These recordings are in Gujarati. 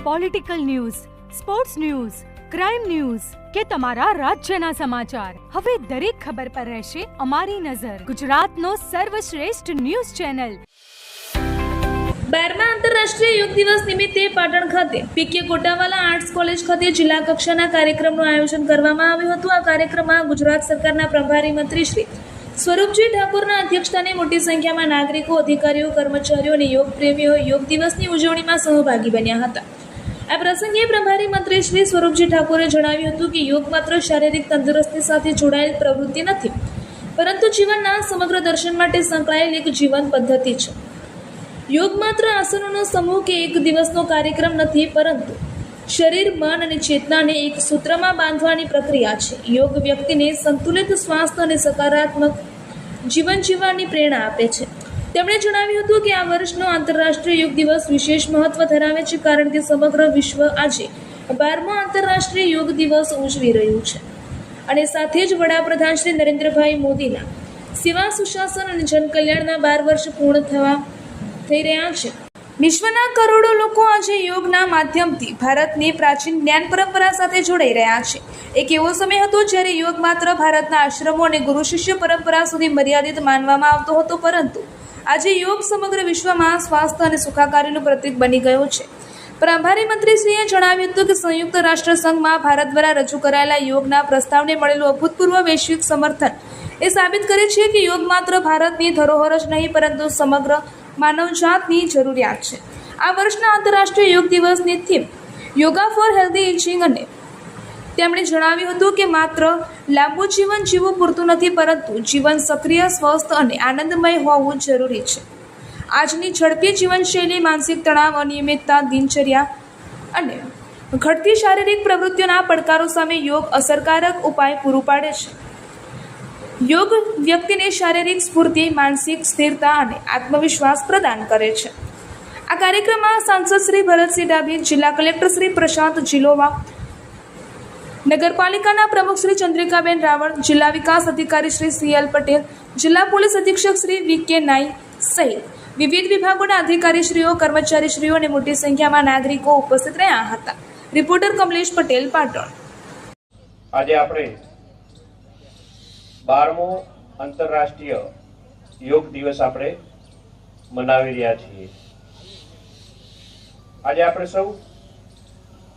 Political news, sports news, crime news કે તમારા રાજ્યના સમાચાર, હવે દરેક ખબર પર રહેશે અમારી નજર. ગુજરાતનો સર્વશ્રેષ્ઠ ન્યૂઝ ચેનલ. 12મા આંતરરાષ્ટ્રીય યોગ દિવસ નિમિત્તે પાટણ ખાતે પીકે કોટાવાલા આર્ટ્સ કોલેજ ખાતે જિલ્લા કક્ષાના કાર્યક્રમનું આયોજન કરવામાં આવ્યું હતું. આ કાર્યક્રમમાં ગુજરાત સરકારના પ્રભારી મંત્રી શ્રી સ્વરૂપજી ઠાકોરના અધ્યક્ષસ્થાને મોટી સંખ્યામાં નાગરિકો, અધિકારીઓ, કર્મચારીઓ અને યોગ પ્રેમીઓ યોગ દિવસની ઉજવણીમાં સહભાગી બન્યા હતા. આ પ્રસંગે પ્રભારી મંત્રી શ્રી સ્વરૂપજી ઠાકોરે જણાવ્યું હતું કે યોગ માત્ર શારીરિક તંદુરસ્તી સાથે જોડાયેલ પ્રવૃત્તિ નથી, પરંતુ જીવનના સમગ્ર દર્શન માટે સંકળાયેલ એક જીવન પદ્ધતિ છે. યોગ માત્ર આસનોનો સમૂહ કે એક દિવસનો કાર્યક્રમ નથી, પરંતુ શરીર, મન અને ચેતનાને એક સૂત્રમાં બાંધવાની પ્રક્રિયા છે. યોગ વ્યક્તિને સંતુલિત સ્વાસ્થ્ય અને સકારાત્મક જીવન જીવવાની પ્રેરણા આપે છે. તેમણે જણાવ્યું હતું કે આ વર્ષનો આંતરરાષ્ટ્રીય યોગ દિવસ વિશેષ મહત્વ ધરાવે છે, કારણ કે સમગ્ર વિશ્વ આજે 12મો આંતરરાષ્ટ્રીય યોગ દિવસ ઉજવી રહ્યું છે અને સાથે જ વડાપ્રધાન શ્રી નરેન્દ્રભાઈ મોદીના સેવા, સુશાસન અને જનકલ્યાણના 12 વર્ષ પૂર્ણ થઈ રહ્યા છે. વિશ્વના કરોડો લોકો આજે યોગના માધ્યમથી ભારતની પ્રાચીન જ્ઞાન પરંપરા સાથે જોડાઈ રહ્યા છે. એક એવો સમય હતો જ્યારે યોગ માત્ર ભારતના આશ્રમો અને ગુરુ શિષ્ય પરંપરા સુધી મર્યાદિત માનવામાં આવતો હતો, પરંતુ આજે યોગ સમગ્ર વિશ્વમાં સ્વાસ્થ્ય અને સુખાકારીનું પ્રતીક બની ગયો છે. પ્રભારી મંત્રીશ્રીએ જણાવ્યું હતું કે સંયુક્ત રાષ્ટ્ર સંઘમાં ભારત દ્વારા રજૂ કરાયેલા યોગના પ્રસ્તાવને મળેલું અભૂતપૂર્વ વૈશ્વિક સમર્થન એ સાબિત કરે છે કે યોગ માત્ર ભારતની ધરોહર જ નહીં, પરંતુ સમગ્ર માનવજાતની જરૂરિયાત છે. આ વર્ષના આંતરરાષ્ટ્રીય યોગ દિવસની theme yoga for healthy ageing, અને તેમણે જણાવ્યું હતું કે માત્ર લાંબુ જીવન જીવવું પૂરતું નથી, પરંતુ જીવન સક્રિય, સ્વસ્થ અને આનંદમય હોવું જરૂરી છે. આજની ઝડપી જીવનશૈલી, માનસિક તણાવ, અનિયમિતતા, દિનચર્યા અને ઘટતી શારીરિક પ્રવૃત્તિઓના પડકારો સામે યોગ અસરકારક ઉપાય પૂરું પાડે છે. યોગ વ્યક્તિને શારીરિક સ્ફૂર્તિ, માનસિક સ્થિરતા અને આત્મવિશ્વાસ પ્રદાન કરે છે. આ કાર્યક્રમમાં સાંસદ શ્રી ભરતસિંહ ડાભી, જિલ્લા કલેક્ટર શ્રી પ્રશાંત જીલોવા, નગરપાલિકાના પ્રમુખ શ્રી ચંદ્રિકાબેન રાવળ, જિલ્લા વિકાસ અધિકારી શ્રી CL પટેલ, જિલ્લા પોલીસ અધિક્ષક શ્રી VK નાઈ સહિત વિવિધ વિભાગોના અધિકારીશ્રીઓ, કર્મચારીશ્રીઓ અને મોટી સંખ્યામાં નાગરિકો ઉપસ્થિત રહ્યા હતા. રિપોર્ટર કમલેશ પટેલ, પાટણ. આજે આપણે 12મો આંતરરાષ્ટ્રીય યોગ દિવસ આપણે મનાવી રહ્યા છીએ. આજે આપણે સૌ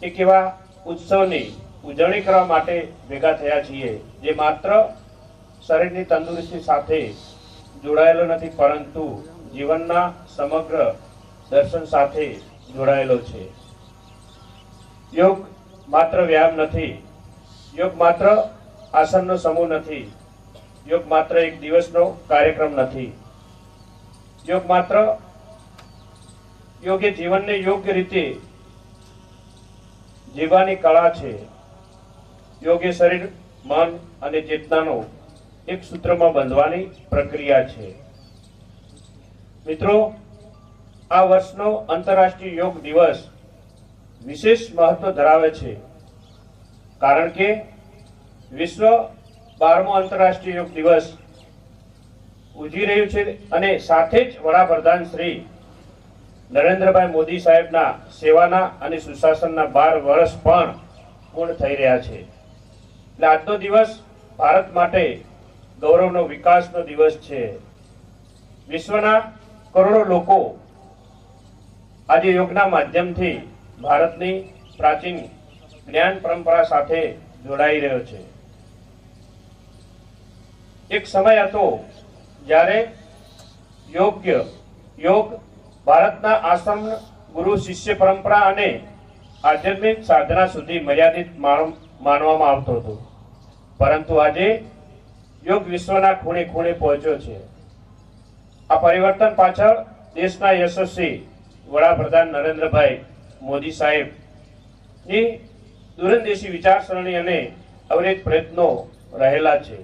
એક એવા ઉત્સવની ઉજવણી કરવા માટે ભેગા થયા છીએ જે માત્ર શરીરની તંદુરસ્તી સાથે જોડાયેલો નથી, પરંતુ જીવનના સમગ્ર દર્શન સાથે જોડાયેલો છે. યોગ માત્ર વ્યાયામ નથી, યોગ માત્ર આસનનો સમૂહ નથી, યોગ માત્ર એક દિવસનો કાર્યક્રમ નથી. યોગ એ જીવનને યોગ્ય રીતે જીવવાની કળા છે. યોગ એ શરીર, મન અને ચેતનાનો એક સૂત્રમાં બંધવાની પ્રક્રિયા છે. મિત્રો, આ વર્ષનો આંતરરાષ્ટ્રીય યોગ દિવસ વિશેષ મહત્વ ધરાવે છે, કારણ કે વિશ્વ 12મો આંતરરાષ્ટ્રીય યોગ દિવસ ઉજવી રહ્યું છે અને સાથે જ વડાપ્રધાન શ્રી નરેન્દ્રભાઈ મોદી સાહેબના સેવાના અને સુશાસનના 12 વર્ષ પણ પૂર્ણ થઈ રહ્યા છે. એટલે આજનો દિવસ ભારત માટે ગૌરવનો, વિકાસનો દિવસ છે. વિશ્વના કરોડો લોકો આજે યોગના માધ્યમથી ભારતની પ્રાચીન જ્ઞાન પરંપરા સાથે જોડાઈ રહ્યો છે. એક સમય હતો જ્યારે યોગ ભારતના આશ્રમ, ગુરુ શિષ્ય પરંપરા અને આધ્યાત્મિક સાધના સુધી મર્યાદિત માનવામાં આવતો હતો, પરંતુ આજે યોગ વિશ્વના ખૂણે ખૂણે પહોંચ્યો છે. આ પરિવર્તન પાછળ દેશના યશસ્વી વડાપ્રધાન નરેન્દ્રભાઈ મોદી સાહેબની દૂરંદેશી વિચારસરણી અને અવિરત પ્રયત્નો રહેલા છે.